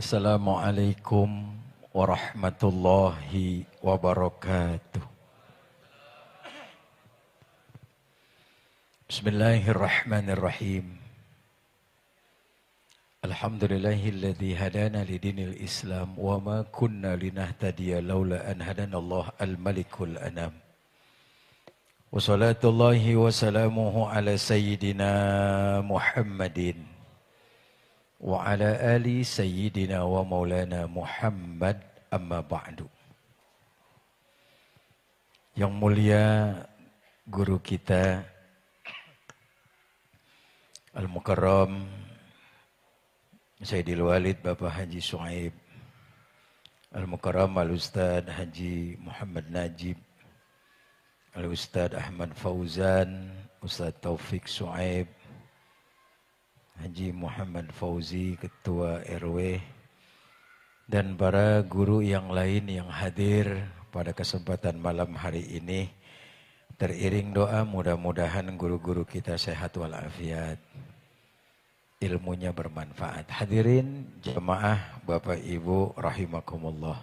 Assalamualaikum warahmatullahi wabarakatuh. Bismillahirrahmanirrahim. Alhamdulillahilladzi hadana lidinil Islam wa ma kunna linahtadiya laula an hadanallah al-malikul anam. Wa salatullahi wa salamuhu ala sayyidina Muhammadin wa ala ali sayyidina wa maulana Muhammad, amma ba'du. Yang mulia guru kita Al-Mukarram Sayyidil Walid Bapak Haji Suhaib, Al-Mukarram Al-Ustadz Haji Muhammad Najib, Al-Ustadz Ahmad Fauzan, Ustadz Taufik Suhaib, Haji Muhammad Fauzi, Ketua RW, dan para guru yang lain yang hadir pada kesempatan malam hari ini. Teriring doa mudah-mudahan guru-guru kita sehat walafiat, ilmunya bermanfaat. Hadirin jemaah Bapak Ibu rahimakumullah.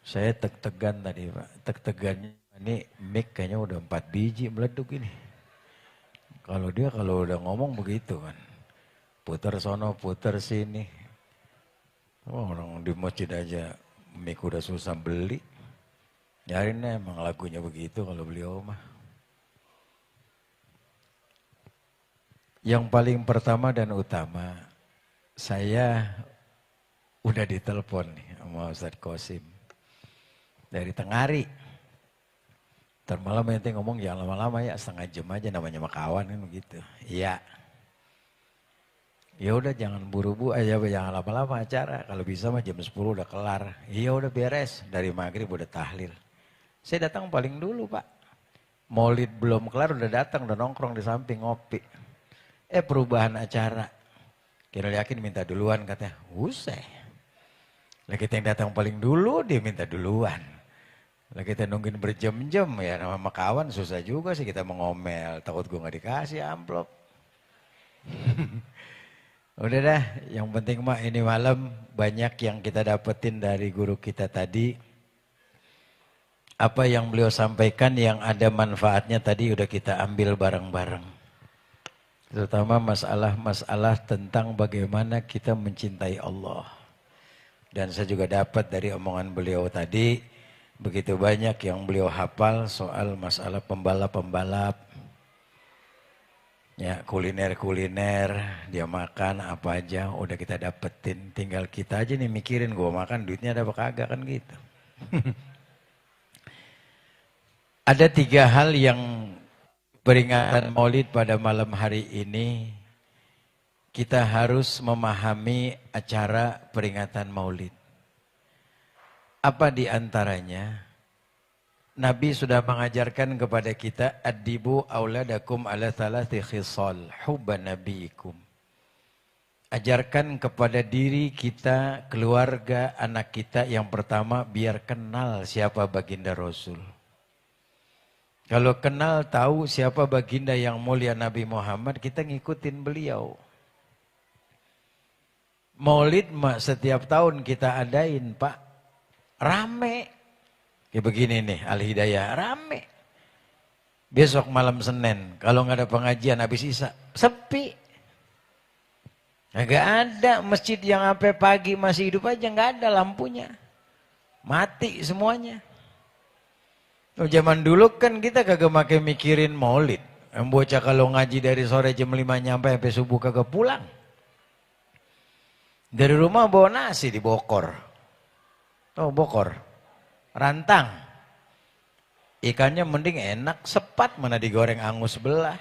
Saya teg-tegan tadi Pak, teg-tegannya ini mic kayaknya udah 4 biji meleduk ini. Kalau dia udah ngomong begitu kan, putar sono, putar sini. Oh, orang di masjid aja mic udah susah beli. Nyarinnya emang lagunya begitu kalau beliau mah. Yang paling pertama dan utama, saya udah ditelepon nih sama Ustadz Qasim dari Tengari. Termalam nanti ngomong jangan lama-lama ya, setengah jam aja, namanya makawan kan begitu. Iya. Ya udah jangan buru-buru aja, jangan lama-lama acara. Kalau bisa mah jam 10 udah kelar. Iya udah beres, dari maghrib udah tahlil. Saya datang paling dulu Pak. Maulid belum kelar udah datang, udah nongkrong di samping ngopi. Perubahan acara. Kira yakin minta duluan katanya. Usai. Lah kita yang datang paling dulu dia minta duluan. Lah kita nungguin berjam-jam ya, nama kawan susah juga sih kita mengomel. Takut gue gak dikasih amplop. Udah dah, yang penting mah ini malam banyak yang kita dapetin dari guru kita tadi. Apa yang beliau sampaikan yang ada manfaatnya tadi udah kita ambil bareng-bareng. Terutama masalah-masalah tentang bagaimana kita mencintai Allah. Dan saya juga dapat dari omongan beliau tadi, begitu banyak yang beliau hafal soal masalah pembalap-pembalap. Ya, kuliner-kuliner, dia makan apa aja udah kita dapetin. Tinggal kita aja nih mikirin, gue makan duitnya ada apa kagak kan gitu. Ada 3 hal yang peringatan Maulid pada malam hari ini, kita harus memahami acara peringatan Maulid. Apa di antaranya? Nabi sudah mengajarkan kepada kita, adibu auladakum ala thalathi khisal, hubban nabiikum. Ajarkan kepada diri kita, keluarga, anak kita yang pertama, biar kenal siapa baginda Rasul. Kalau kenal tahu siapa baginda yang mulia Nabi Muhammad, kita ngikutin beliau. Maulid setiap tahun kita adain Pak, rame. Kayak begini nih Al-Hidayah, rame. Besok malam Senin, kalau nggak ada pengajian habis Isya, sepi. Nggak ada masjid yang sampai pagi masih hidup aja, nggak ada lampunya. Mati semuanya. Zaman dulu kan kita kagak makai mikirin Maulid. Yang bocah kalau ngaji dari sore jam 5 nyampe sampai subuh kagak pulang. Dari rumah bawa nasi di bokor. Oh bokor. Rantang. Ikannya mending enak, sepat mana digoreng angus sebelah.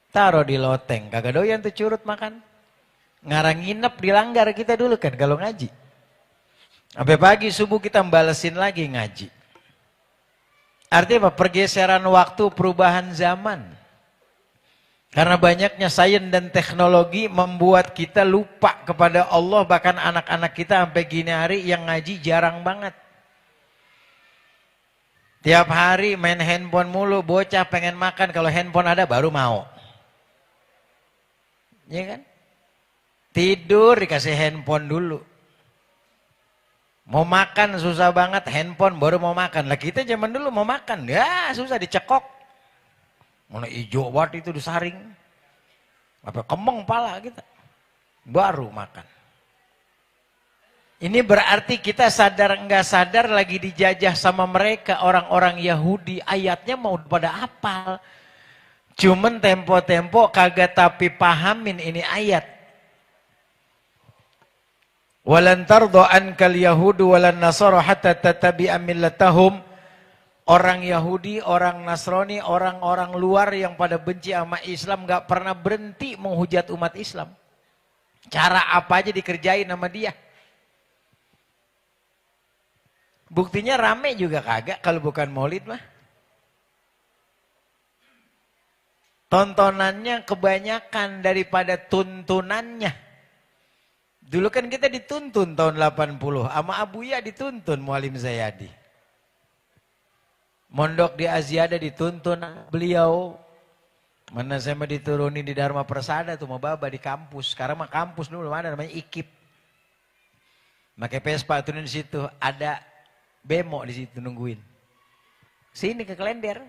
Taruh di loteng, kagak doyan tuh curut makan. Ngarang nginep di langgar kita dulu kan kalau ngaji. Sampai pagi subuh kita balesin lagi ngaji. Artinya apa? Pergeseran waktu, perubahan zaman. Karena banyaknya sains dan teknologi membuat kita lupa kepada Allah. Bahkan anak-anak kita sampai gini hari yang ngaji jarang banget. Tiap hari main handphone mulu, bocah pengen makan. Kalau handphone ada baru mau. Iya kan? tidur dikasih handphone dulu. Mau makan susah banget, handphone baru mau makan. Lah kita zaman dulu mau makan, ya susah dicekok. Mana hijau banget itu disaring. Apa kembang pala kita. Baru makan. Ini berarti kita sadar nggak sadar lagi dijajah sama mereka, orang-orang Yahudi. Ayatnya mau pada hafal. Cuman tempo-tempo kagak tapi pahamin ini ayat. Walan tardo ankal yahudu walan nasara hatta tatabi'a millatahum. Orang Yahudi, orang Nasrani, orang-orang luar yang pada benci sama Islam nggak pernah berhenti menghujat umat Islam. Cara apa aja dikerjain sama dia. Buktinya rame juga kagak kalau bukan maulid mah. Tontonannya kebanyakan daripada tuntunannya. Dulu kan kita dituntun tahun 80. Sama Abuya dituntun Mualim Zayadi. Mondok di Aziada dituntun beliau. Mana saya mah dituruni di Dharma Persada tuh mau baba di kampus. Sekarang mah kampus dulu mana namanya IKIP. Pakai Vespa turun di situ ada bemo di situ nungguin. Sini ke Klender.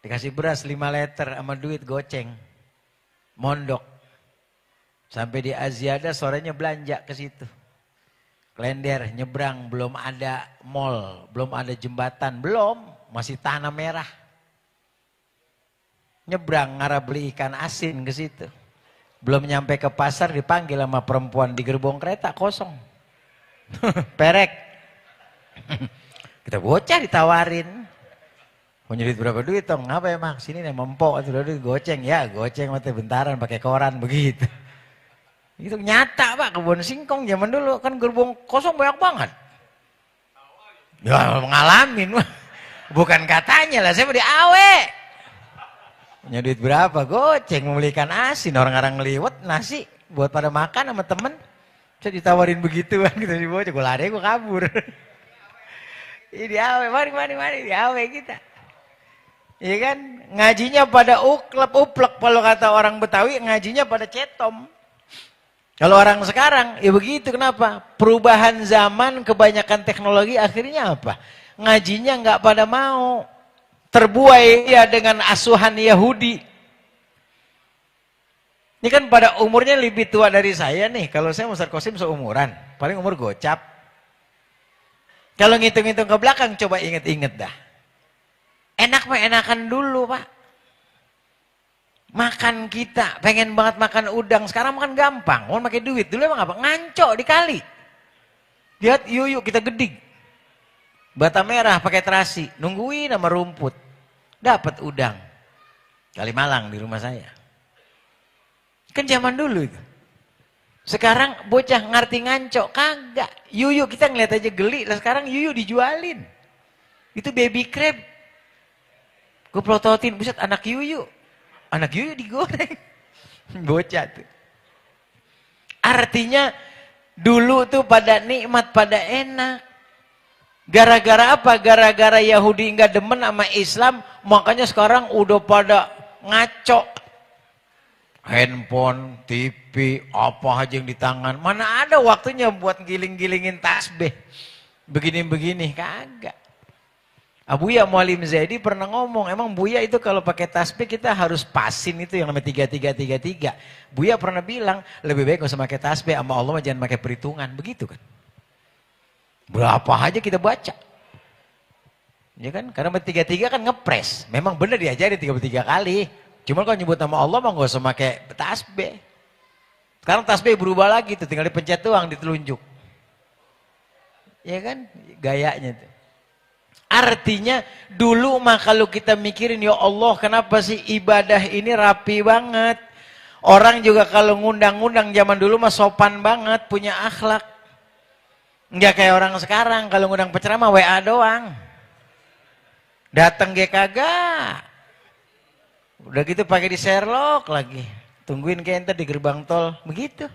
Dikasih beras 5 liter sama duit goceng. Mondok. Sampai di Aziada sorenya belanja ke situ. Klender nyebrang belum ada mall, belum ada jembatan, belum, masih tanah merah. Nyebrang ngarah beli ikan asin ke situ. Belum nyampe ke pasar dipanggil sama perempuan di gerbong kereta kosong. Perek. Kita bocah ditawarin. Punya duit berapa duit tong? Ngapa emang? Sini nih mempok atau duit goceng. Ya goceng mati bentaran pakai koran begitu. Itu nyata Pak, kebun singkong zaman dulu kan gerbong kosong banyak banget. Ya ngalamin. Bukan katanya lah, saya mau di awe. Punya duit berapa? Goceng membelikan asin, orang-orang ngeliwet nasi buat pada makan sama temen. Saya ditawarin begituan gitu di bocah, gue lari gue kabur. Ini awe, mari di awe kita. Iya kan? Ngajinya pada uplek kalau kata orang Betawi, ngajinya pada cetom. Kalau orang sekarang, ya begitu kenapa? Perubahan zaman, kebanyakan teknologi akhirnya apa? Ngajinya nggak pada mau. Terbuai ya dengan asuhan Yahudi. Ini kan pada umurnya lebih tua dari saya nih. Kalau saya Ustaz Qasim seumuran, paling umur gocap. Kalau ngitung-ngitung ke belakang, coba inget-inget dah. Enak mah enakan dulu Pak. Makan kita, pengen banget makan udang. Sekarang makan gampang, mau pakai duit. Dulu emang apa? Ngancok di kali. Lihat yuk kita gedik. Bata merah pakai terasi, nungguin sama rumput. Dapat udang. Kalimalang di rumah saya. Kan zaman dulu itu. Sekarang bocah ngerti ngancok, kagak. Yuyu kita ngeliat aja geli, lah sekarang yuyu dijualin. Itu baby crab. Gue prototin, buset anak yuyu. Anak yuyu digoreng. Bocah tuh. Artinya dulu tuh pada nikmat, pada enak. Gara-gara apa? Gara-gara Yahudi nggak demen sama Islam, makanya sekarang udah pada ngaco. Handphone, TV, apa aja yang di tangan. Mana ada waktunya buat giling-gilingin tasbih. Begini-begini, kagak. Abuya Mualim Zaidi pernah ngomong, emang Buya itu kalau pakai tasbih kita harus pasin itu yang namanya 3333. Buya pernah bilang, lebih baik gak usah pakai tasbih, sama Allah jangan pakai perhitungan. Begitu kan. Berapa aja kita baca. Ya kan? Karena 33 kan ngepres. Memang benar diajari 33 kali. Cuma kalau nyebut nama Allah mah gak usah pakai tasbih. Sekarang tasbih berubah lagi tuh, tinggal dipencet doang, ditelunjuk. Ya kan? Gayanya tuh. Artinya dulu mah kalau kita mikirin ya Allah kenapa sih ibadah ini rapi banget. Orang juga kalau ngundang-ngundang zaman dulu mah sopan banget, punya akhlak. Enggak kayak orang sekarang kalau ngundang penceramah WA doang. Datang ge kagak. Udah gitu pakai di Sherlock lagi. Tungguin kayak ente di gerbang tol begitu.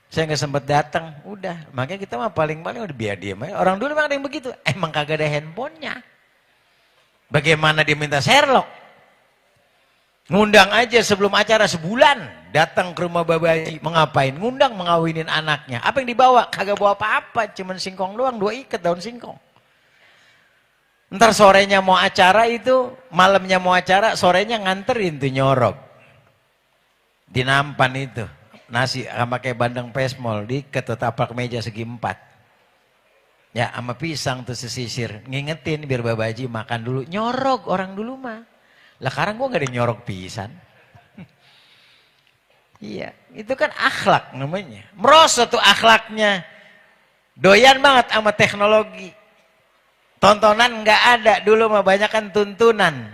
Saya nggak sempat datang, udah. Makanya kita mah paling-paling udah biar diam aja. Orang dulu memang ada yang begitu, emang kagak ada handphonenya. Bagaimana dia minta Sherlock? Ngundang aja sebelum acara sebulan, datang ke rumah Babaji, mengapain? Ngundang mengawinin anaknya. Apa yang dibawa? Kagak bawa apa-apa, cuman singkong doang, 2 ikat daun singkong. Ntar sorenya mau acara itu, malamnya mau acara, sorenya nganterin tuh nyorok. Di nampan itu, nasi sama kayak bandeng pesmol, diikat tuh taplak meja segi 4. Ya sama pisang tuh sesisir, ngingetin biar Babaji makan dulu. Nyorok orang dulu mah. Lah sekarang gua gak ada nyorok pisan. Iya, itu kan akhlak namanya. Merosot tuh akhlaknya. Doyan banget sama teknologi. Tontonan nggak ada, dulu mah banyak kan tuntunan.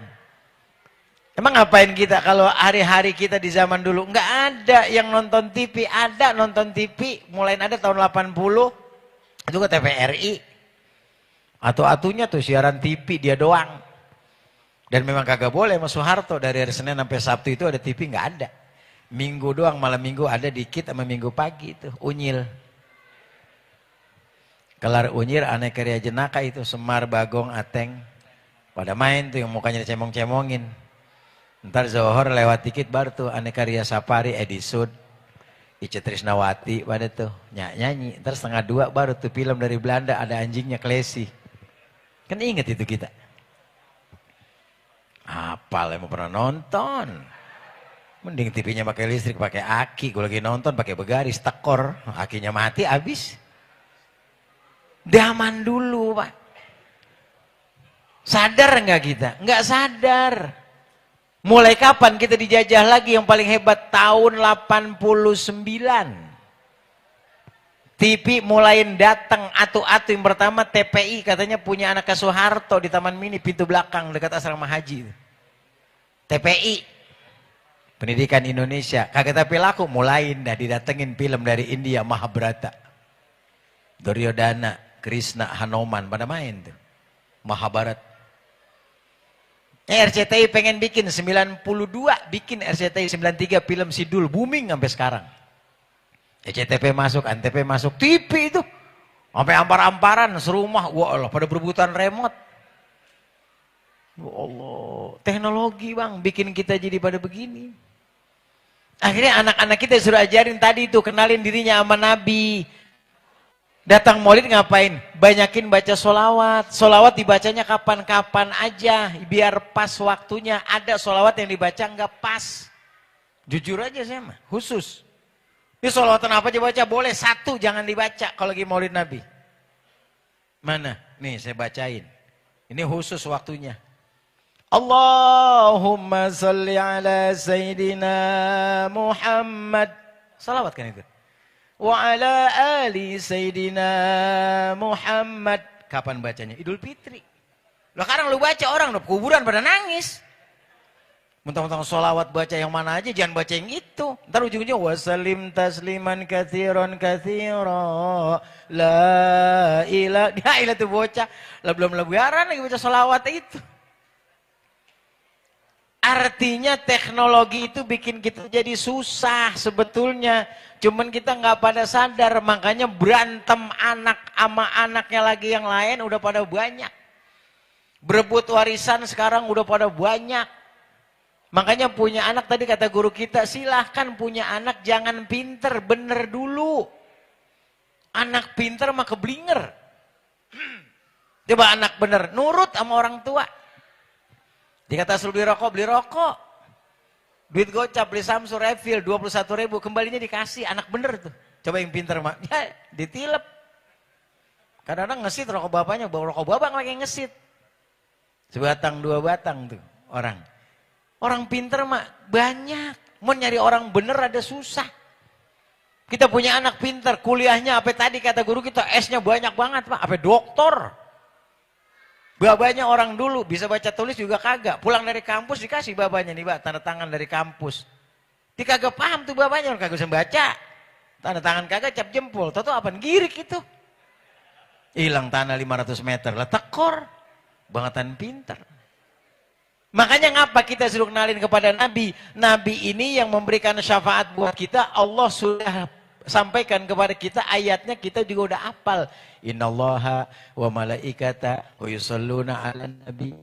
Emang ngapain kita kalau hari-hari kita di zaman dulu? Nggak ada yang nonton TV, ada nonton TV, mulai ada tahun 80, itu ke TVRI. Atu-atunya tuh siaran TV dia doang. Dan memang kagak boleh sama Soeharto, dari hari Senin sampai Sabtu itu ada TV nggak ada. Minggu doang, malam minggu ada dikit sama minggu pagi itu, unyil. Kelar unyil, aneka ria jenaka itu, Semar, Bagong, Ateng. Pada main tuh yang mukanya dicemong-cemongin. Ntar Zohor lewat dikit baru tuh aneka ria Sapari, Edi Sud, Ice Trisnawati pada tuh nyanyi. Ntar 1:30 baru tuh film dari Belanda, ada anjingnya Klesi. Kan inget itu kita. Apal emang pernah nonton. Mending TV-nya pakai listrik, pakai aki. Gue lagi nonton pakai begaris, tekor, akinya mati, habis. Zaman dulu, Pak. Sadar nggak kita? Nggak sadar. Mulai kapan kita dijajah lagi? Yang paling hebat tahun 89. TV mulai datang atu-atu. Yang pertama TPI katanya punya anak Soeharto di Taman Mini, pintu belakang dekat asrama haji. TPI. Pendidikan Indonesia, kagak tapi laku, mulain dah didatengin film dari India, Mahabharata. Duryodhana, Krishna, Hanuman, pada main tuh. Mahabharata. RCTI pengen bikin, 92 bikin RCTI, 93 film Sidul, booming sampai sekarang. SCTV masuk, Antv masuk, TV itu. Sampai ampar-amparan, serumah, wah Allah, pada berebutan remote. Ya Allah, teknologi bang, bikin kita jadi pada begini. Akhirnya anak-anak kita suruh ajarin tadi itu, kenalin dirinya sama Nabi. Datang maulid ngapain? Banyakin baca solawat. Solawat dibacanya kapan-kapan aja, biar pas waktunya. Ada solawat yang dibaca nggak pas. Jujur aja saya mah, khusus. Ini solawatan apa aja baca? Boleh, 1 jangan dibaca kalau lagi maulid Nabi. Mana? Nih saya bacain. Ini khusus waktunya. Allahumma salli ala Sayyidina Muhammad. Salawat kan itu. Wa ala ali Sayyidina Muhammad. Kapan bacanya? Idul Fitri. Lah sekarang lu baca orang udah kuburan pada nangis. Mentang-mentang sholawat baca yang mana aja, jangan baca yang itu. Ntar ujung-ujungnya wasalim tasliman kathiron kathiro la ilah. Ya ilah tuh bocah. Lah belum lebaran lagi baca sholawat itu. Artinya teknologi itu bikin kita jadi susah sebetulnya. Cuman kita nggak pada sadar, makanya berantem anak sama anaknya lagi yang lain udah pada banyak. Berebut warisan sekarang udah pada banyak. Makanya punya anak tadi kata guru kita, silahkan punya anak jangan pinter, bener dulu. Anak pinter mah keblinger. Coba anak bener, nurut sama orang tua. Dikata suruh beli rokok, beli rokok. Duit gocap, beli Samsung refill 21.000, kembalinya dikasih. Anak bener tuh. Coba yang pinter mak, ya ditilep. Kadang-kadang ngesit rokok bapaknya, bawa rokok bapak lagi ngesit. 1 batang 2 batang tuh orang. Orang pinter mak banyak. Mau nyari orang bener ada susah. Kita punya anak pinter, kuliahnya apa tadi kata guru kita, S-nya banyak banget pak, apa doktor. Babanya orang dulu bisa baca tulis juga kagak. Pulang dari kampus dikasih babanya nih, Pak, tanda tangan dari kampus. Dia kagak paham tuh babanya, orang kagak bisa baca. Tanda tangan kagak, cap jempol. Tahu apaan? Girik itu. Hilang tanah 500 meter. Lah tekor. Bangetan pinter. Makanya ngapa kita suruh kenalin kepada Nabi? Nabi ini yang memberikan syafaat buat kita. Allah sudah sampaikan kepada kita ayatnya, kita juga udah hafal. Innallaha wa malaikata wa yusalluna ala nabi.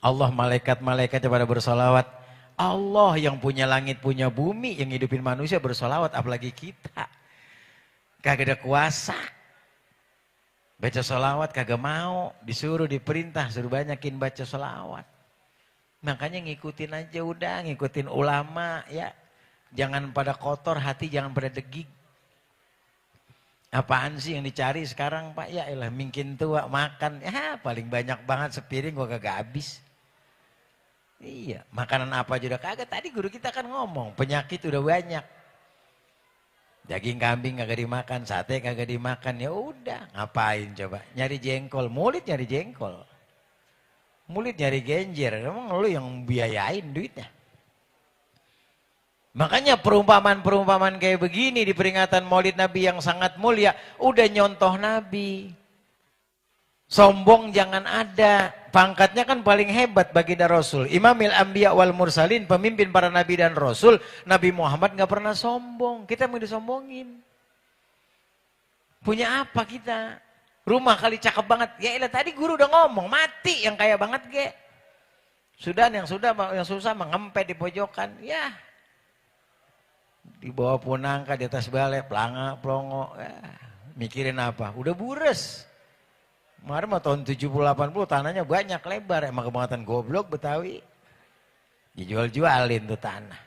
Allah malaikat-malaikatnya pada bersalawat Allah yang punya langit, punya bumi, yang hidupin manusia bersolawat, apalagi kita. Kagak ada kuasa. Baca solawat kagak mau, disuruh, diperintah, suruh banyakin baca solawat. Makanya ngikutin aja udah, ngikutin ulama ya. Jangan pada kotor hati, jangan pada degig. Apaan sih yang dicari sekarang Pak? Ya elah mungkin tua makan, ya paling banyak banget sepiring gua kagak habis. Iya, makanan apa aja udah kagak. Tadi guru kita kan ngomong, penyakit udah banyak. Daging kambing kagak dimakan, sate kagak dimakan, ya udah ngapain coba? Nyari jengkol, mulut nyari jengkol. Mulut nyari genjer, emang lu yang biayain duitnya. Makanya perumpamaan-perumpamaan kayak begini di peringatan Maulid Nabi yang sangat mulia, udah nyontoh Nabi. Sombong jangan ada, pangkatnya kan paling hebat baginda Rasul. Imamil Anbiya wal Mursalin, pemimpin para nabi dan rasul. Nabi Muhammad nggak pernah sombong, kita mau disombongin. Punya apa kita? Rumah kali cakep banget, ya elah tadi guru udah ngomong, mati yang kaya banget ge. Sudah yang susah mengempet di pojokan, ya. Di bawah punangka, di atas balai, pelanga, pelongo, ya. Mikirin apa? Udah bures. Kemarin mah tahun 70-80 tanahnya banyak lebar, emang kebangetan goblok Betawi. Dijual-jualin tuh tanah.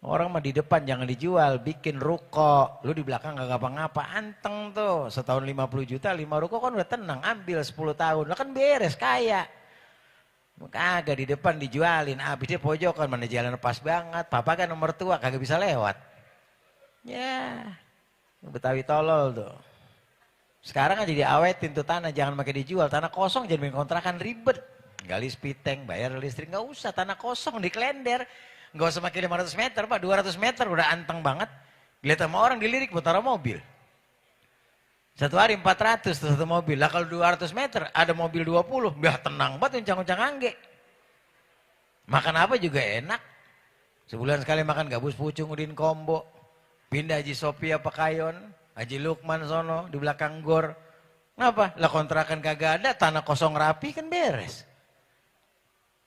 Orang mah di depan jangan dijual, bikin ruko. Lu di belakang gak ngapa-ngapa, anteng tuh. Setahun 50 juta, 5 ruko kan udah tenang, ambil 10 tahun. Lah kan beres, kaya. Kagak di depan dijualin, abis dia pojokan, mana jalan pas banget. Papa kan nomor tua, kagak bisa lewat. Ya, Betawi tolol tuh. Sekarang aja diawetin tuh tanah, jangan pakai dijual. Tanah kosong jadi kontrakan ribet. Gali spiteng, bayar listrik, nggak usah. Tanah kosong di klender. Nggak usah pakai 500 meter, Pak. 200 meter udah anteng banget. Lihat sama orang dilirik buat taruh mobil. Satu hari 400 tuh satu mobil. Lah kalau 200 meter ada mobil 20. Biar tenang banget uncang-uncang angge. Makan apa juga enak. Sebulan sekali makan gabus pucung udin kombo. Pindah Haji Sophia Pekayon. Haji Lukman sono di belakang gor. Kenapa? Lah kontrakan kagak ada, tanah kosong rapi kan beres.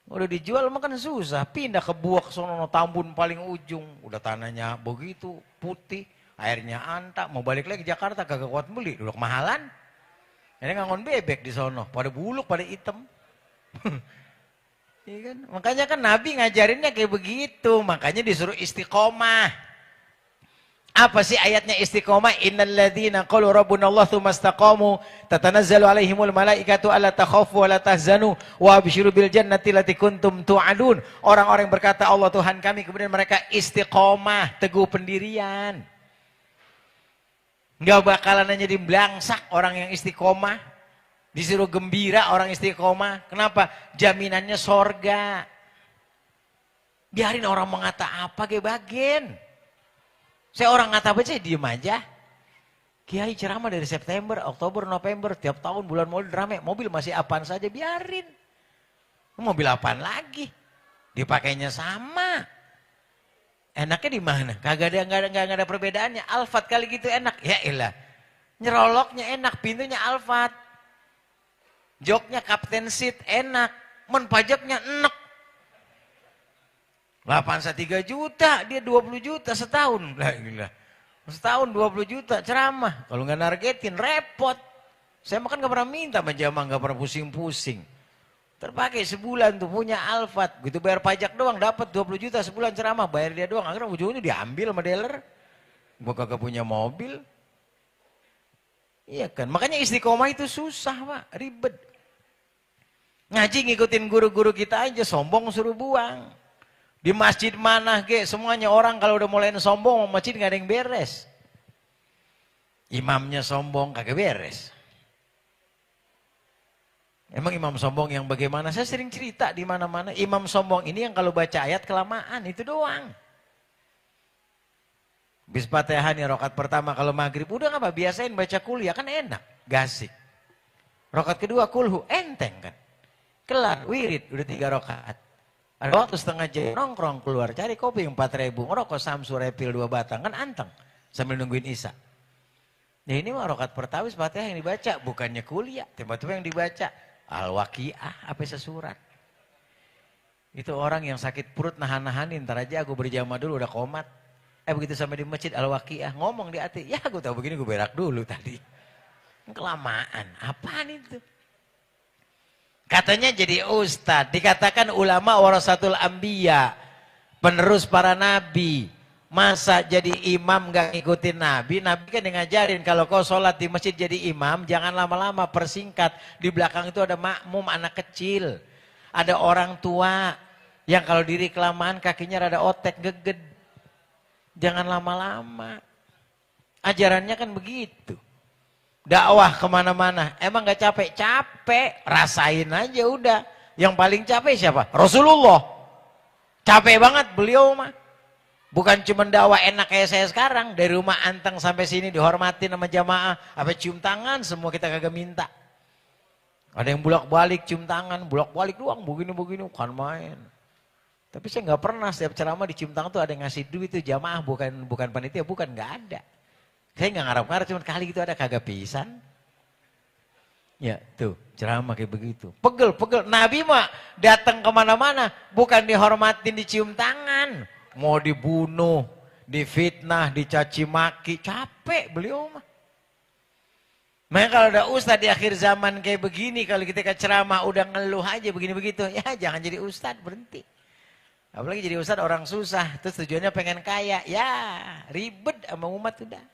Udah dijual mah kan susah, pindah ke Buak sono Tambun paling ujung. Udah tanahnya begitu putih, airnya antak, mau balik lagi ke Jakarta kagak kuat beli, dulu kemahalan. Ini ngangon bebek di sono, pada buluk, pada hitam. Iya kan? Makanya kan Nabi ngajarinnya kayak begitu, makanya disuruh istiqomah. Apa sih ayatnya istiqomah? Innal ladzina qalu rabbunallah tsumma istaqamu tatanazzalu alaihimul malaikatu alla takhafu wa la tahzanu wa absyiru bil jannati allati kuntum tu'adun. Orang-orang yang berkata Allah Tuhan kami, kemudian mereka istiqomah, teguh pendirian. Enggak bakalan hanya diblangsak orang yang istiqomah. Disuruh gembira orang istiqomah. Kenapa? Jaminannya sorga. Biarin orang mengata apa ge bagian. Saya orang ngata apa sih, diem aja. Kiai ceramah dari September, Oktober, November, tiap tahun bulan Maulid rame. Mobil masih apaan saja, biarin. Mobil apaan lagi? Dipakainya sama. Enaknya di mana? Kagak ada perbedaannya. Alphard kali gitu enak. Ya elah. Nyeroloknya enak, pintunya Alphard. Joknya Captain Seat enak. Pajaknya enak. 83 juta, dia 20 juta setahun. Lah gila. Setahun 20 juta ceramah. Kalau nggak nargetin repot. Saya makan nggak pernah minta sama jamaah, nggak pernah pusing-pusing. Terpakai sebulan tuh punya Alphard. Gitu bayar pajak doang dapat 20 juta sebulan ceramah, bayar dia doang. Akhirnya ujungnya diambil sama dealer. Gua kagak punya mobil. Iya kan? Makanya istiqomah itu susah, Pak, ribet. Ngaji ngikutin guru-guru kita aja, sombong suruh buang. Di masjid mana ge, semuanya orang kalau udah mulai sombong, masjid nggak ada yang beres. Imamnya sombong, kagak beres. Emang imam sombong yang bagaimana? Saya sering cerita di mana-mana. Imam sombong ini yang kalau baca ayat kelamaan, itu doang. Bis Fatihah nih rokat pertama kalau maghrib, udah nggak apa, biasain baca kuliah kan enak, gasik. Rokat kedua kulhu, enteng kan. Kelar, wirid, udah 3 rokat. Ada waktu setengah jam nongkrong keluar cari kopi 4.000, ngerokok Samsu Repil 2 batang kan anteng sambil nungguin Isya. Nah ini mah rokat pertama Fatihah yang dibaca, bukannya kuliah. Tiba-tiba yang dibaca Al-Waqiah apa sesurat. Itu orang yang sakit perut nahan-nahanin, ntar aja aku berjamaah dulu udah komat. Begitu sampai di masjid Al-Waqiah ngomong di hati, ya aku tahu begini gue berak dulu tadi. Kelamaan, apaan itu? Katanya jadi ustadz, dikatakan ulama warasatul anbiya, penerus para nabi. Masa jadi imam gak ngikutin nabi? Nabi kan ngajarin kalau kau sholat di masjid jadi imam, jangan lama-lama, persingkat. Di belakang itu ada makmum anak kecil. Ada orang tua yang kalau diri kelamaan kakinya rada otek, geged. Jangan lama-lama. Ajarannya kan begitu. Dakwah kemana-mana. Emang gak capek? Capek. Rasain aja udah. Yang paling capek siapa? Rasulullah. Capek banget beliau mah. Bukan cuma dakwah enak kayak saya sekarang. Dari rumah anteng sampai sini dihormatin sama jamaah. Apa cium tangan semua kita kagak minta. Ada yang bolak-balik cium tangan. Bolak-balik doang. Begini-begini. Bukan main. Tapi saya nggak pernah setiap ceramah dicium tangan tuh ada yang ngasih duit itu jamaah bukan panitia, bukan, nggak ada. Saya nggak ngarap-ngarap, cuma kali gitu ada kagak pisan. Ya tuh ceramah kayak begitu. Pegel. Nabi mah datang kemana-mana bukan dihormatin dicium tangan, mau dibunuh, difitnah, dicaci maki, capek beliau mah. Makanya kalau ada ustadz di akhir zaman kayak begini, kalau kita ceramah udah ngeluh aja begini begitu, ya jangan jadi ustadz, berhenti. Apalagi jadi ustadz orang susah, terus tujuannya pengen kaya, ya ribet sama umat udah.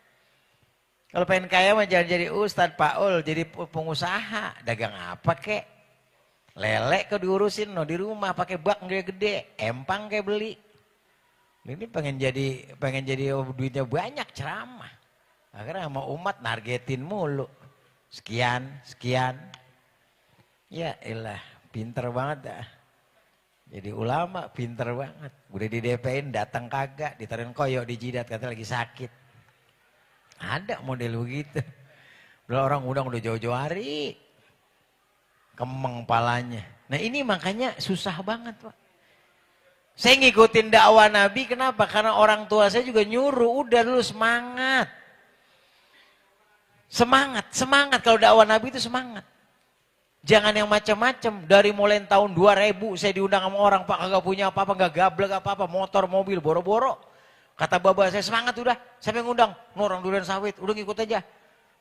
Kalau pengen kaya mah jangan jadi ustadz, Paul, jadi pengusaha, dagang apa kek? Lele kok diurusin no di rumah pakai bak gede-gede, empang kayak beli. Ini pengen jadi duitnya banyak ceramah. Akhirnya sama umat nargetin mulu. Sekian. Ya elah, pinter banget dah. Jadi ulama pinter banget. Udah di DP-in datang kagak, ditaruhin koyok di jidat katanya lagi sakit. Ada model begitu. Udah orang udah jauh-jauh hari. Kemeng palanya. Nah ini makanya susah banget Pak. Saya ngikutin dakwah Nabi kenapa? Karena orang tua saya juga nyuruh, udah dulu semangat. Semangat kalau dakwah Nabi itu semangat. Jangan yang macam-macam. Dari mulai tahun 2000 saya diundang sama orang, Pak kagak punya apa-apa, gak gablek apa-apa, motor, mobil, boro-boro. Kata baba saya semangat udah, siapa yang ngundang? Orang durian sawit, udah ngikut aja.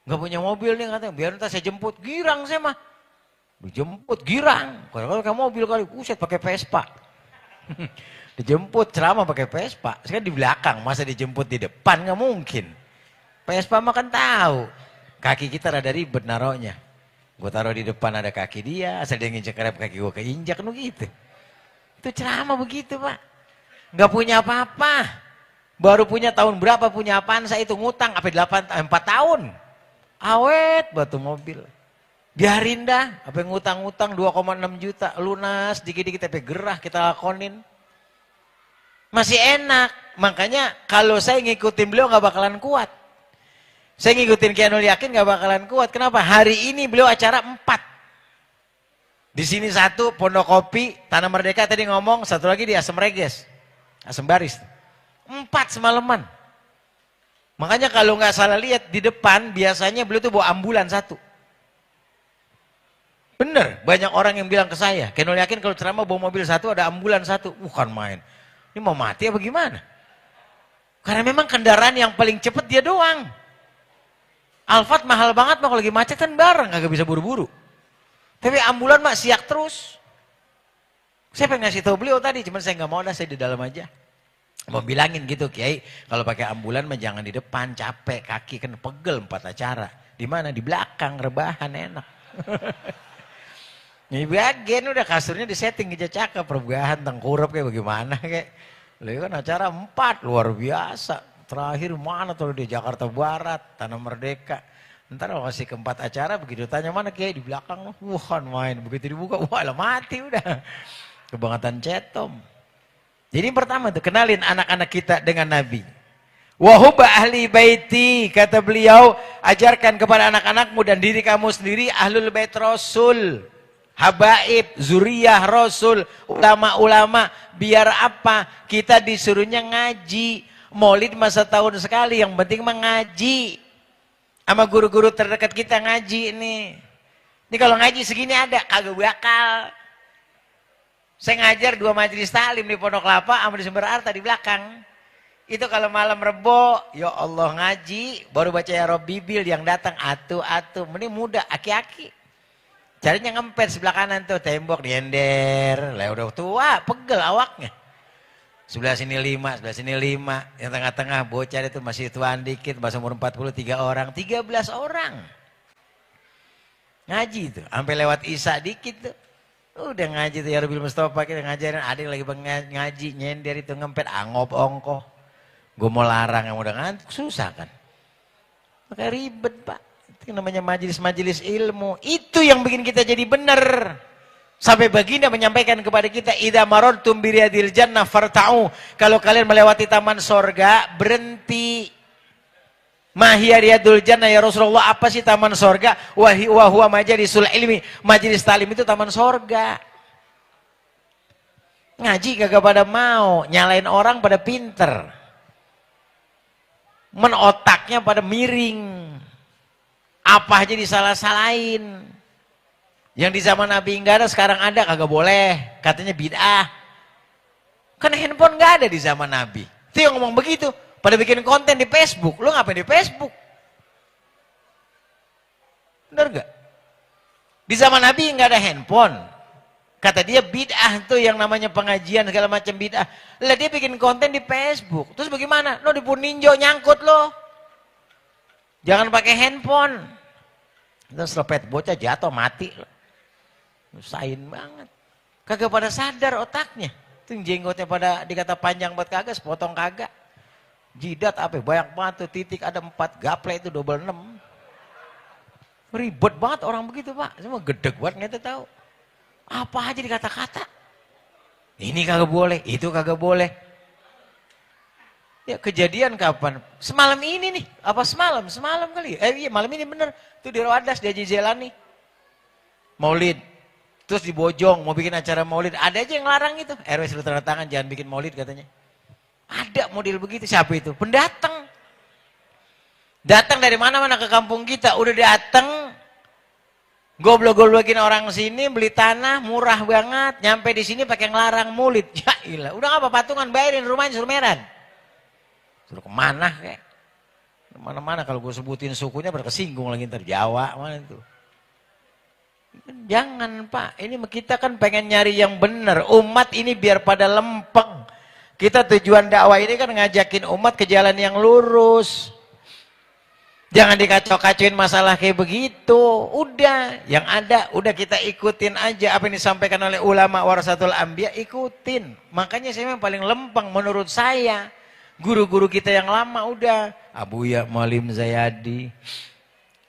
Gak punya mobil nih katanya, biar nanti saya jemput, girang saya mah. Dijemput, girang. Kalau kayak mobil kali, buset pakai Vespa. Dijemput ceramah pakai Vespa. Sekarang di belakang, masa dijemput di depan gak mungkin. Vespa mah kan tahu. Kaki kita rada ribet naruhnya. Gue taruh di depan ada kaki dia, asal dia nginjek rem kaki gue keinjak, nu gitu. Itu ceramah begitu Pak. Gak punya apa-apa. Baru punya tahun berapa punya apaan saya itu ngutang, apa 4 tahun. Awet batu mobil. Biarin dah, apa ngutang-ngutang 2,6 juta, lunas dikit-dikit tapi gerah kita lakonin. Masih enak, makanya kalau saya ngikutin beliau gak bakalan kuat. Saya ngikutin Kiai Ainul Yakin gak bakalan kuat. Kenapa? Hari ini beliau acara 4. Di sini 1, Pondok Kopi, Tanah Merdeka tadi ngomong, 1 lagi di Asem Reges. Asem Baris. 4 semalaman. Makanya kalau nggak salah lihat di depan, biasanya beliau tuh bawa ambulan 1. Bener, banyak orang yang bilang ke saya, Kiai Ainul Yakin kalau ceramah bawa mobil 1, ada ambulan 1. Bukan main. Ini mau mati apa gimana? Karena memang kendaraan yang paling cepat dia doang. Alphard mahal banget mah kalau lagi macet kan bareng kagak bisa buru-buru. Tapi ambulan mah siak terus. Saya pengen ngasih tahu beliau tadi, cuman saya nggak mau, saya di dalam aja. Mau bilangin gitu Kiai, kalau pakai ambulan mah jangan di depan, capek kaki kan pegel 4 acara. Di mana? Di belakang rebahan enak. Ini bagian udah kasurnya disetting aja cakep, rebahan tengkurap kayak bagaimana kayak. Lalu kan acara 4 luar biasa. Terakhir mana tuh di Jakarta Barat, Tanah Merdeka. Ntar kalau kasih ke 4 acara, begitu tanya mana Kiai di belakang, wah main. Begitu dibuka, wah lah mati udah. Kebangetan cetom. Jadi pertama tuh, kenalin anak-anak kita dengan Nabi. Wahubba ahli baiti, kata beliau, ajarkan kepada anak-anakmu dan diri kamu sendiri, ahlul bait Rasul. Habaib, zuriyah Rasul, ulama-ulama. Biar apa? Kita disuruhnya ngaji. Maulid masa tahun sekali, yang penting mengaji. Sama guru-guru terdekat kita ngaji nih. Ini kalau ngaji segini ada, kagak bakal. Saya ngajar 2 majelis taklim di Pondok Kelapa sama di Sumber Arta di belakang. Itu kalau malam Rebo, ya Allah ngaji, baru baca ya Rabbi Bil yang datang atu-atu, mending muda, aki-aki. Carinya ngempet sebelah kanan tuh, tembok diender, lah udah tua, pegel awaknya. Sebelah sini 5, sebelah sini 5, yang tengah-tengah bocah itu masih tuaan dikit, masih umur 43 orang, 13 orang. Ngaji tuh, sampai lewat Isya dikit tuh. Udah ngaji tuh ya Rabbil Mustafa, kita ngajarin adik lagi ngaji, nyender itu ngempet, angop ongkoh. Gue mau larang yang udah ngantuk, susah kan. Makanya ribet Pak. Itu namanya majelis-majelis ilmu. Itu yang bikin kita jadi benar. Sampai baginda menyampaikan kepada kita, idza marartum biriyadil jannah farta'u. Kalau kalian melewati taman sorga, berhenti. Mahiya riyadul jannah ya Rasulullah, apa sih taman sorga? Wa huwa majlisul ilmi. Majelis talim itu taman sorga. Ngaji kagak pada mau, nyalain orang pada pinter. Otaknya pada miring. Apa aja disalah-salahin. Yang di zaman Nabi enggak ada, sekarang ada, kagak boleh. Katanya bid'ah. Kan handphone enggak ada di zaman Nabi. Itu yang ngomong begitu. Pada bikin konten di Facebook. Lu ngapain di Facebook? Bener gak? Di zaman Nabi enggak ada handphone. Kata dia bid'ah tuh yang namanya pengajian segala macam bid'ah. Lah dia bikin konten di Facebook. Terus bagaimana? Lo di Puninjo nyangkut lo. Jangan pakai handphone. Terus lepet bocah jatuh mati lo. Usain banget. Kagak pada sadar otaknya. Itu jenggotnya pada dikata panjang buat kagak, sepotong kagak. Jidat apa? Banyak banget tuh titik ada 4, gaple itu double 6. Ribet banget orang begitu Pak. Semua gedeg banget nggak tahu. Apa aja dikata-kata. Ini kagak boleh, itu kagak boleh. Ya kejadian kapan? Semalam ini nih. Apa semalam? Semalam kali. Iya malam ini bener. Itu di Rawadas, di Haji Zelani. Maulid. Terus di Bojong, mau bikin acara maulid. Ada aja yang larang itu. RW sudah tanda tangan, jangan bikin maulid katanya. Ada model begitu. Siapa itu? Pendatang. Datang dari mana-mana ke kampung kita. Udah datang. Goblok-goblokin orang sini, beli tanah, murah banget. Nyampe di sini pakai ngelarang maulid. Ya ilah, udah ngapa patungan, bayarin rumahnya suruh Medan. Suruh kemana kayak? Kemana-mana kalau gue sebutin sukunya berkesinggung lagi ntar Jawa mana itu. Jangan Pak, ini kita kan pengen nyari yang benar. Umat ini biar pada lempeng. Kita tujuan dakwah ini kan ngajakin umat ke jalan yang lurus. Jangan dikacau-kacauin masalah kayak begitu. Udah, yang ada udah kita ikutin aja apa yang disampaikan oleh ulama warasatul anbiya, ikutin. Makanya saya memang paling lempeng menurut saya. Guru-guru kita yang lama udah Abu Ya Mualim Zayadi,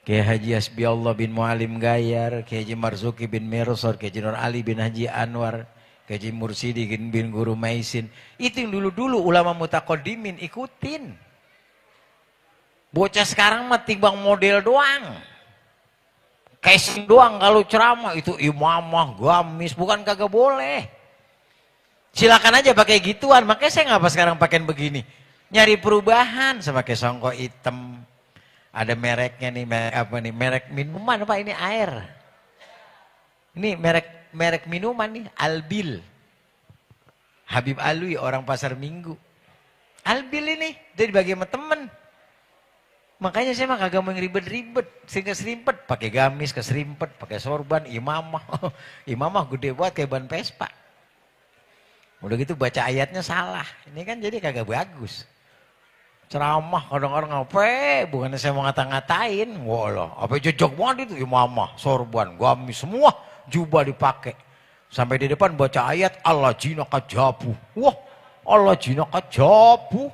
Kiai Haji Hasbiallah bin Mualim Gayar, Kiai Haji Marzuki bin Mirsad, Kiai Haji Nur Ali bin Haji Anwar, Kiai Haji Mursidi bin Guru Maisin. Itu yang dulu-dulu ulama mutaqaddimin ikutin. Bocah sekarang mah timbang model doang. Casing doang kalau ceramah itu imamah, gamis, bukan kagak boleh. Silakan aja pakai gituan, makanya saya ngapa sekarang pakai begini. Nyari perubahan, sama pakai songkok hitam. Ada mereknya nih, merek apa nih? Merek minuman apa ini air. Ini merek minuman nih, Albil. Habib Alwi orang Pasar Minggu. Albil ini dari dibagi sama temen. Makanya saya mah kagak mau ribet-ribet, sehingga serimpet, pakai gamis, keserimpet, pakai sorban, imamah. Imamah gede banget kayak ban Vespa. Udah gitu baca ayatnya salah. Ini kan jadi kagak bagus. Ceramah kadang-kadang apa? Bukannya saya mau ngata-ngatain. Walah, apa jejak banget itu imamah, sorban, gamis, semua jubah dipakai. Sampai di depan baca ayat Allah jinaka jabu. Wah, Allah jinaka jabu.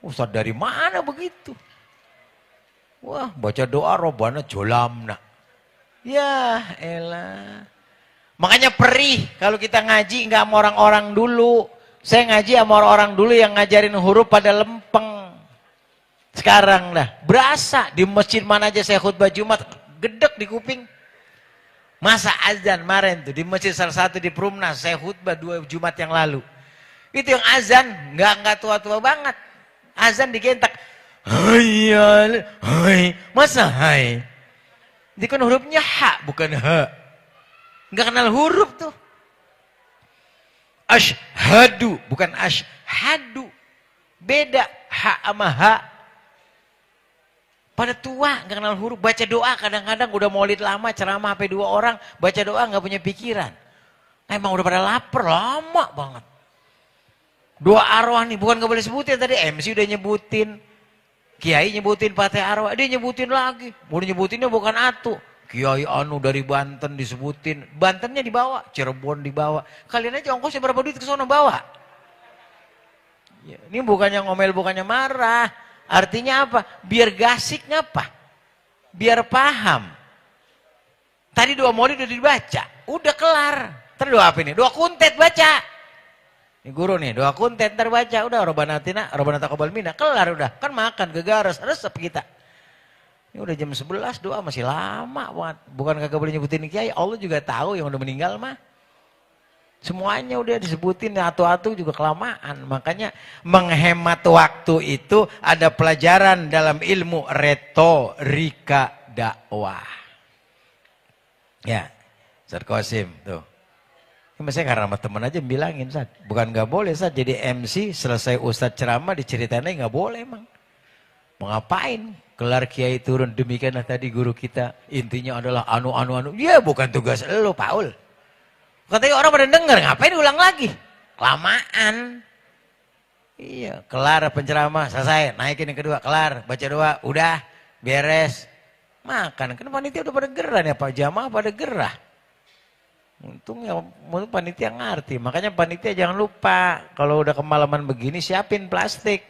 Ustaz dari mana begitu? Wah, baca doa robana jolamna. Ya elah. Makanya perih kalau kita ngaji nggak sama orang-orang dulu. Saya ngaji sama orang-orang dulu yang ngajarin huruf pada lempeng. Sekarang dah berasa di masjid mana aja saya khutbah Jumat gedek di kuping. Masa azan kemarin tuh di masjid salah satu di Perumnas saya khutbah 2 Jumat yang lalu. Itu yang azan nggak tua-tua banget. Azan digentak. Hayal, hai, masa hai? Ini kan hurufnya ha bukan ha. Nggak kenal huruf tuh. Asyhadu, bukan asyhadu. Beda ha sama ha. Pada tua nggak kenal huruf, baca doa kadang-kadang udah maulid lama ceramah sampai 2 orang, baca doa nggak punya pikiran. Emang udah pada lapar lama banget. Doa arwah nih bukan nggak boleh sebutin tadi MC udah nyebutin, Kiai nyebutin Fatihah arwah, dia nyebutin lagi. Mau nyebutinnya bukan atu. Kiai anu dari Banten disebutin, Bantennya dibawa, Cirebon dibawa. Kalian aja ongkosnya berapa duit ke sono bawa. Ya, ini bukannya ngomel, bukannya marah. Artinya apa? Biar gasik ngapa? Biar paham. Tadi doa maulid udah dibaca, udah kelar. Terus doa apa ini? Doa kuntet baca. Ini guru nih, doa kuntet ntar baca. Udah Rabbana atina, Rabbana taqabbal minna, kelar udah. Kan makan, gegaras, resep kita. Ini udah jam 11, doa masih lama banget. Bukan kagak boleh nyebutin Kiai, Allah juga tahu yang udah meninggal mah. Semuanya udah disebutin, atu-atu juga kelamaan. Makanya menghemat waktu itu ada pelajaran dalam ilmu retorika dakwah. Ya, Ustaz Qasim tuh. Ini saya karena sama teman aja bilangin, Ustaz. Bukan nggak boleh, Ustaz. Jadi MC selesai Ustaz ceramah diceritain aja nggak boleh emang. Mau ngapain? Kelar Kiai turun, demikianlah tadi guru kita. Intinya adalah anu. Ya bukan tugas lo, Paul. Katanya orang pada denger, ngapain ulang lagi? Kelamaan. Iya, kelar penceramah, selesai. Naikin yang kedua, kelar. Baca doa, udah, beres. Makan, kan panitia udah pada gerah nih, Pak Jamaah pada gerah. Untung ya, panitia ngerti. Makanya panitia jangan lupa, kalau udah kemalaman begini, siapin plastik.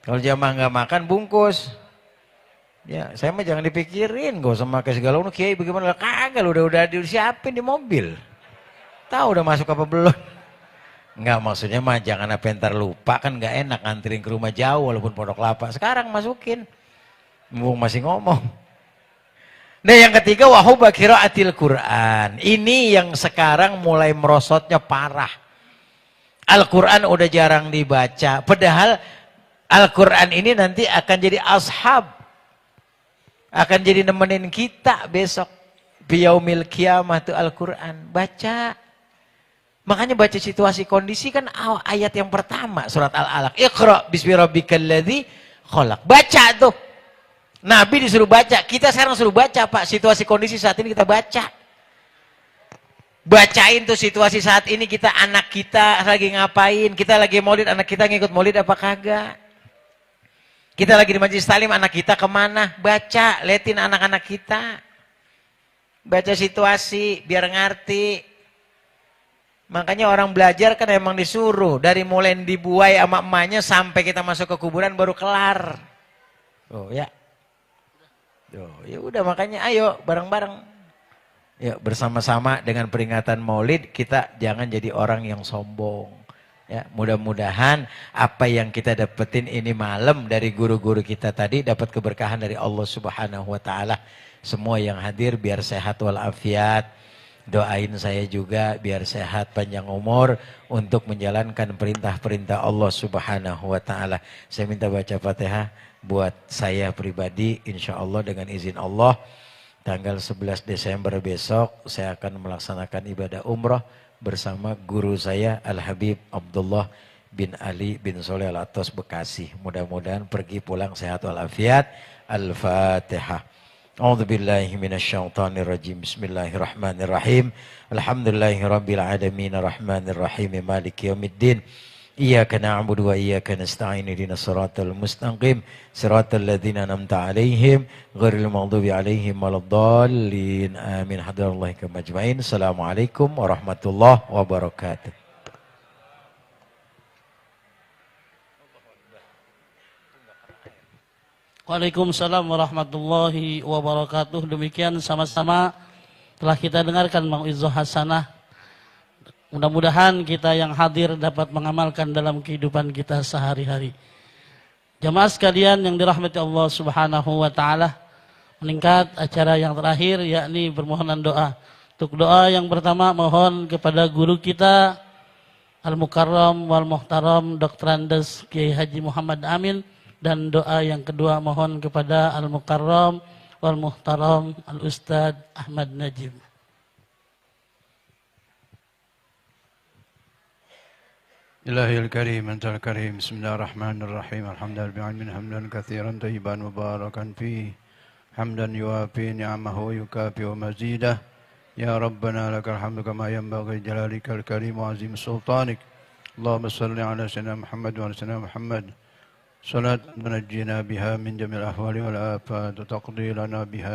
Kalau jamaah nggak makan, bungkus. Ya, saya mah jangan dipikirin, gak usah pakai segala udah Kiai bagaimana, kagak udah disiapin di mobil. Tahu udah masuk apa belum? Enggak, maksudnya mah jangan apa entar lupa, kan nggak enak nganterin ke rumah jauh walaupun Pondok Kelapa. Sekarang masukin. Mumpung masih ngomong. Nah, yang ketiga wahuba qiraatil Quran. Ini yang sekarang mulai merosotnya parah. Al-Quran udah jarang dibaca, padahal Al-Quran ini nanti akan jadi ashab. Akan jadi nemenin kita besok. Biyaumil qiyamah itu Al-Quran. Baca. Makanya baca situasi kondisi kan ayat yang pertama. Surat Al-Alaq. Iqra bismi rabbikal ladzi khalaq. Baca tuh. Nabi disuruh baca. Kita sekarang suruh baca Pak. Situasi kondisi saat ini kita baca. Bacain tuh situasi saat ini kita, anak kita lagi ngapain. Kita lagi maulid, anak kita ngikut maulid apa kagak. Kita lagi di majelis talim, anak kita kemana? Baca, liatin anak-anak kita. Baca situasi, biar ngerti. Makanya orang belajar kan emang disuruh. Dari mulai dibuai sama emaknya sampai kita masuk ke kuburan baru kelar. Oh ya. Oh, ya udah makanya ayo bareng-bareng. Yuk bersama-sama dengan peringatan maulid kita jangan jadi orang yang sombong. Ya, mudah-mudahan apa yang kita dapetin ini malam dari guru-guru kita tadi dapat keberkahan dari Allah Subhanahu wa taala. Semua yang hadir biar sehat walafiat. Doain saya juga biar sehat panjang umur untuk menjalankan perintah-perintah Allah Subhanahu wa taala. Saya minta baca Fatihah buat saya pribadi, insya Allah dengan izin Allah tanggal 11 Desember besok saya akan melaksanakan ibadah umrah bersama guru saya Al-Habib Abdullah bin Ali bin Soleh Al-Atos Bekasi. Mudah-mudahan pergi pulang sehat walafiat. Al-Fatihah. A'udzubillahi minasyaitonirrajim. Bismillahirrahmanirrahim. Alhamdulillahirabbil alamin arrahmanirrahim maliki yaumiddin. Iyyaka na'budu wa iyyaka nasta'in ihdinas siratal mustaqim siratal ladzina an'amta 'alaihim ghairil maghdubi 'alaihim waladdallin. Amin. Hadrallahi kama ajma'in. Assalamualaikum warahmatullahi wabarakatuh. Waalaikumsalam warahmatullahi wabarakatuh. Demikian sama-sama telah kita dengarkan mau'izah hasanah. Mudah-mudahan kita yang hadir dapat mengamalkan dalam kehidupan kita sehari-hari. Jamaah sekalian yang dirahmati Allah Subhanahu wa taala, meningkat acara yang terakhir yakni permohonan doa. Untuk doa yang pertama mohon kepada guru kita Al-Mukarram wal Muhtaram Dr. Andes Kiai Haji Muhammad Amin, dan doa yang kedua mohon kepada Al-Mukarram wal Muhtaram Al-Ustadz Ahmad Najib. إلهي الكريم أنت الكريم بسم الله الرحمن الرحيم الحمد لله بعلم حمدا كثيرا طيبا مباركا فيه حمدا يوافي نعمه ويكافئ مزيده يا ربنا لك الحمد كما ينبغي جلالك الكريم وعظيم سلطانك اللهم صل على سيدنا محمد وعلى سيدنا محمد صلاة تنجينا بها من جميع الأحوال والآفات وتقضي لنا بها